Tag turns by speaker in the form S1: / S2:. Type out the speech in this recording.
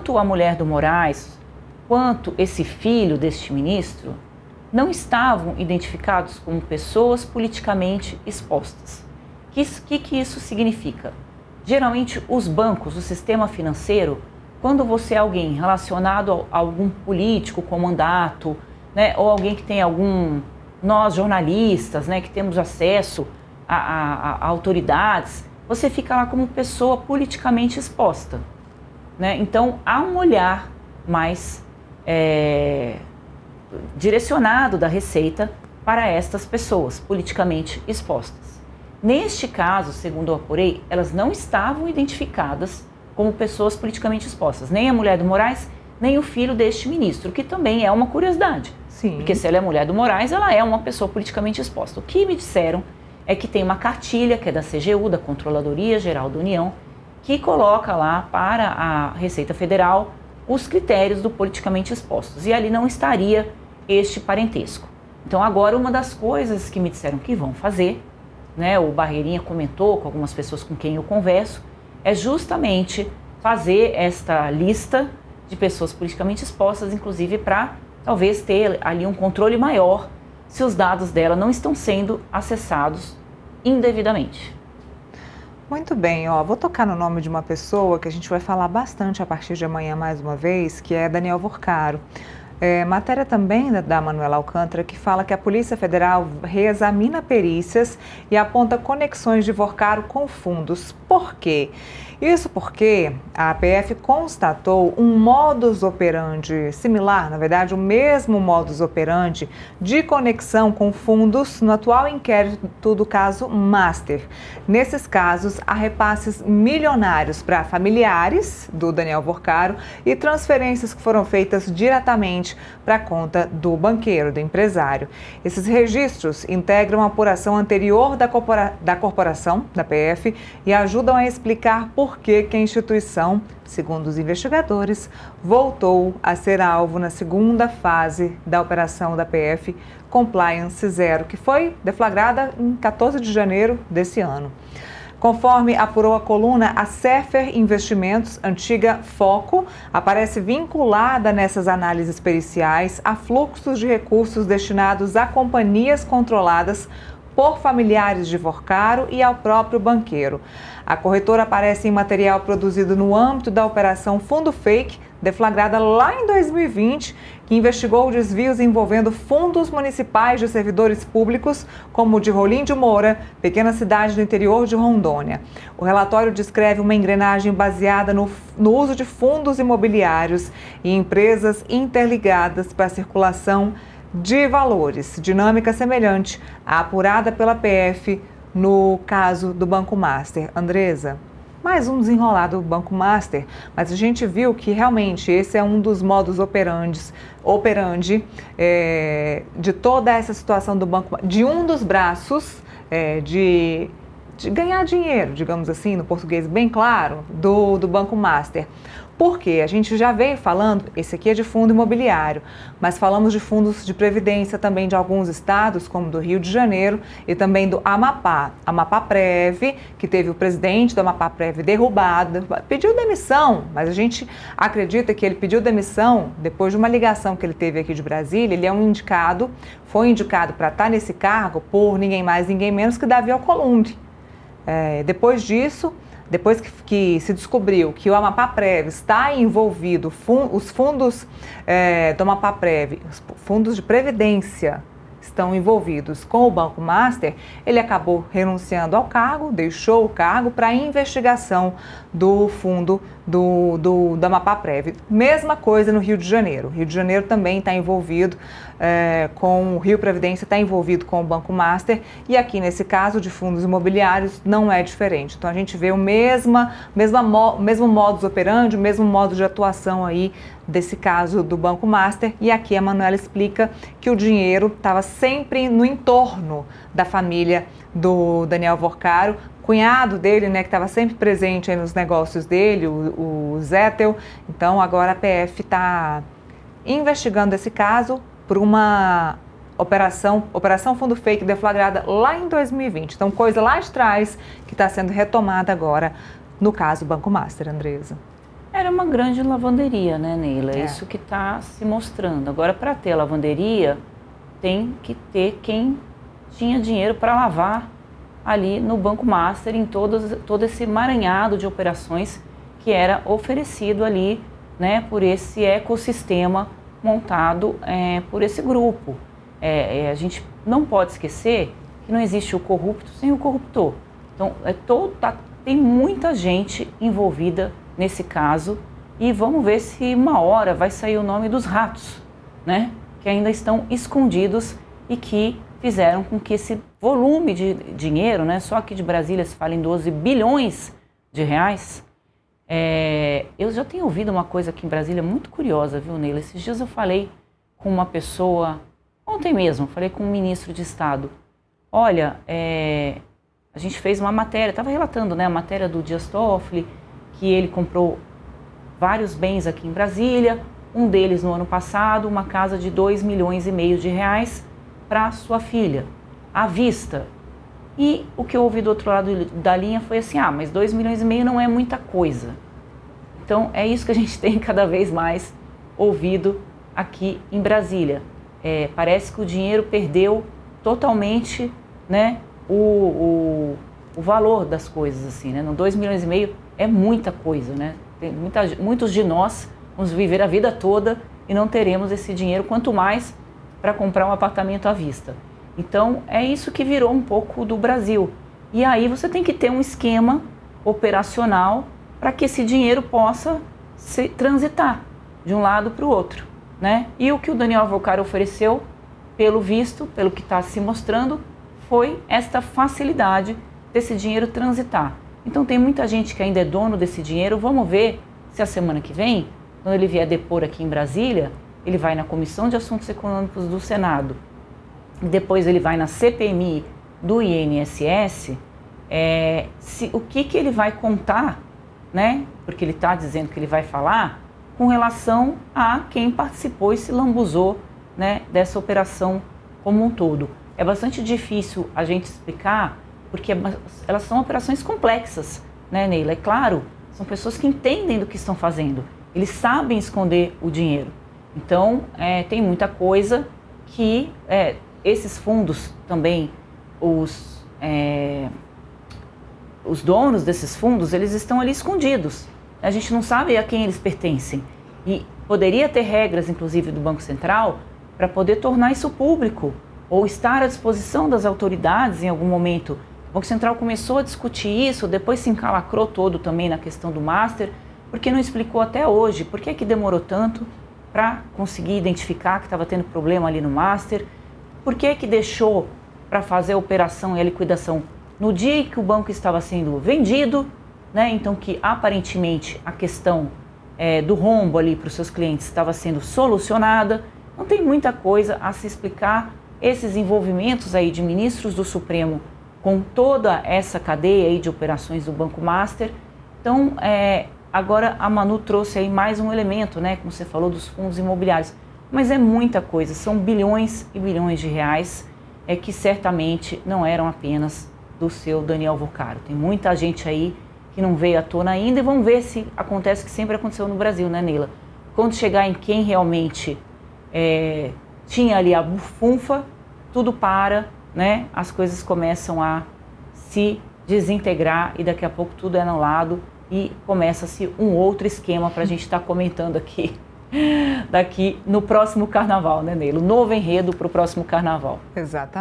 S1: tanto a mulher do Moraes quanto esse filho deste ministro não estavam identificados como pessoas politicamente expostas. O que isso significa? Geralmente os bancos, o sistema financeiro, quando você é alguém relacionado a algum político com mandato, né, ou alguém que tem nós jornalistas, né, que temos acesso a autoridades, você fica lá como pessoa politicamente exposta, né? Então há um olhar mais direcionado da Receita para estas pessoas politicamente expostas. Neste caso, segundo eu apurei, elas não estavam identificadas como pessoas politicamente expostas, nem a mulher do Moraes, nem o filho deste ministro, que também é uma curiosidade.
S2: Sim.
S1: Porque se ela é mulher do Moraes, ela é uma pessoa politicamente exposta. O que me disseram é que tem uma cartilha, que é da CGU, da Controladoria Geral da União, que coloca lá para a Receita Federal os critérios do politicamente expostos. E ali não estaria este parentesco. Então agora uma das coisas que me disseram que vão fazer, né, o Barreirinha comentou com algumas pessoas com quem eu converso, é justamente fazer esta lista de pessoas politicamente expostas, inclusive para talvez ter ali um controle maior se os dados dela não estão sendo acessados indevidamente.
S2: Muito bem, vou tocar no nome de uma pessoa que a gente vai falar bastante a partir de amanhã mais uma vez, que é Daniel Vorcaro. Matéria também da Manuela Alcântara, que fala que a Polícia Federal reexamina perícias e aponta conexões de Vorcaro com fundos. Por quê? Isso porque a PF constatou um modus operandi similar, na verdade, o mesmo modus operandi de conexão com fundos no atual inquérito do caso Master. Nesses casos, há repasses milionários para familiares do Daniel Vorcaro e transferências que foram feitas diretamente para a conta do banqueiro, do empresário. Esses registros integram a apuração anterior da corporação, da PF, e ajudam a explicar por que a instituição, segundo os investigadores, voltou a ser alvo na segunda fase da operação da PF Compliance Zero, que foi deflagrada em 14 de janeiro desse ano. Conforme apurou a coluna, a Cefer Investimentos, antiga Foco, aparece vinculada nessas análises periciais a fluxos de recursos destinados a companhias controladas por familiares de Vorcaro e ao próprio banqueiro. A corretora aparece em material produzido no âmbito da Operação Fundo Fake, deflagrada lá em 2020, que investigou desvios envolvendo fundos municipais de servidores públicos, como o de Rolim de Moura, pequena cidade do interior de Rondônia. O relatório descreve uma engrenagem baseada no uso de fundos imobiliários e empresas interligadas para a circulação de valores, dinâmica semelhante à apurada pela PF no caso do Banco Master. Andresa, mais um desenrolado do Banco Master, mas a gente viu que realmente esse é um dos modus operandi de toda essa situação do Banco, de um dos braços de ganhar dinheiro, digamos assim, no português bem claro, do Banco Master. Porque a gente já veio falando, esse aqui é de fundo imobiliário, mas falamos de fundos de previdência também de alguns estados, como do Rio de Janeiro e também do Amapá. Amapá-Prev, que teve o presidente do Amapá-Prev derrubado, pediu demissão, mas a gente acredita que ele pediu demissão depois de uma ligação que ele teve aqui de Brasília. Ele foi indicado para estar nesse cargo por ninguém mais, ninguém menos que Davi Alcolumbre. Depois disso, depois que se descobriu que o Amapá-Prev está envolvido, os fundos do Amapá-Prev, os fundos de previdência estão envolvidos com o Banco Master, ele acabou renunciando ao cargo, deixou o cargo para a investigação do fundo do Amapá-Prev. Mesma coisa no Rio de Janeiro. O Rio de Janeiro também está envolvido com o Rio Previdência, está envolvido com o Banco Master, e aqui nesse caso de fundos imobiliários não é diferente. Então a gente vê o mesmo modus operandi, o mesmo modo de atuação aí desse caso do Banco Master, e aqui a Manuela explica que o dinheiro estava sempre no entorno da família do Daniel Vorcaro, cunhado dele, né, que estava sempre presente aí nos negócios dele, o Zettel. Então agora a PF está investigando esse caso por uma Operação Fundo Fake deflagrada lá em 2020. Então coisa lá de trás que está sendo retomada agora no caso Banco Master, Andresa.
S1: Era uma grande lavanderia, né, Neila? É isso que está se mostrando. Agora, para ter a lavanderia, tem que ter quem tinha dinheiro para lavar ali no Banco Master, em todo esse emaranhado de operações que era oferecido ali, né, por esse ecossistema montado por esse grupo. A gente não pode esquecer que não existe o corrupto sem o corruptor. Então, tem muita gente envolvida nesse caso e vamos ver se uma hora vai sair o nome dos ratos, né, que ainda estão escondidos e que fizeram com que esse volume de dinheiro, né, só aqui de Brasília se fala em 12 bilhões de reais. Eu já tenho ouvido uma coisa aqui em Brasília muito curiosa, viu, Neila? Esses dias eu falei com uma pessoa, ontem mesmo, falei com um ministro de Estado. Olha, a gente fez uma matéria, estava relatando, né, a matéria do Dias Toffoli, que ele comprou vários bens aqui em Brasília, um deles no ano passado, uma casa de 2,5 milhões de reais para sua filha, à vista. E o que eu ouvi do outro lado da linha foi assim, mas 2,5 milhões não é muita coisa. Então é isso que a gente tem cada vez mais ouvido aqui em Brasília. Parece que o dinheiro perdeu totalmente, né, o valor das coisas, assim, né? No 2,5 milhões é muita coisa, né? Muitos de nós vamos viver a vida toda e não teremos esse dinheiro, quanto mais para comprar um apartamento à vista. Então, é isso que virou um pouco do Brasil. E aí você tem que ter um esquema operacional para que esse dinheiro possa se transitar de um lado para o outro, né? E o que o Daniel Alvorcaro ofereceu, pelo visto, pelo que está se mostrando, foi esta facilidade desse dinheiro transitar. Então tem muita gente que ainda é dono desse dinheiro. Vamos ver se a semana que vem, quando ele vier depor aqui em Brasília, ele vai na Comissão de Assuntos Econômicos do Senado, depois ele vai na CPMI do INSS, o que ele vai contar, né? Porque ele está dizendo que ele vai falar com relação a quem participou e se lambuzou, né, dessa operação como um todo. É bastante difícil a gente explicar, porque elas são operações complexas, né, Neila? É claro, são pessoas que entendem do que estão fazendo, eles sabem esconder o dinheiro. Então, tem muita coisa que esses fundos também, os donos desses fundos, eles estão ali escondidos. A gente não sabe a quem eles pertencem. E poderia ter regras, inclusive, do Banco Central, para poder tornar isso público, ou estar à disposição das autoridades em algum momento. O Banco Central começou a discutir isso, depois se encalacrou todo também na questão do Master, porque não explicou até hoje por que demorou tanto para conseguir identificar que estava tendo problema ali no Master, por que deixou para fazer a operação e a liquidação no dia em que o banco estava sendo vendido, né? Então que aparentemente a questão do rombo ali para os seus clientes estava sendo solucionada. Não tem muita coisa a se explicar. Esses envolvimentos aí de ministros do Supremo com toda essa cadeia aí de operações do Banco Master. Então, agora a Manu trouxe aí mais um elemento, né, como você falou, dos fundos imobiliários. Mas é muita coisa, são bilhões e bilhões de reais que certamente não eram apenas do seu Daniel Alvorcaro. Tem muita gente aí que não veio à tona ainda e vamos ver se acontece o que sempre aconteceu no Brasil, né, Neila? Quando chegar em quem realmente tinha ali a bufunfa, tudo para, né? As coisas começam a se desintegrar e daqui a pouco tudo é anulado e começa-se um outro esquema para a gente estar comentando aqui daqui no próximo carnaval, né, Neila? O novo enredo para o próximo carnaval.
S2: Exatamente.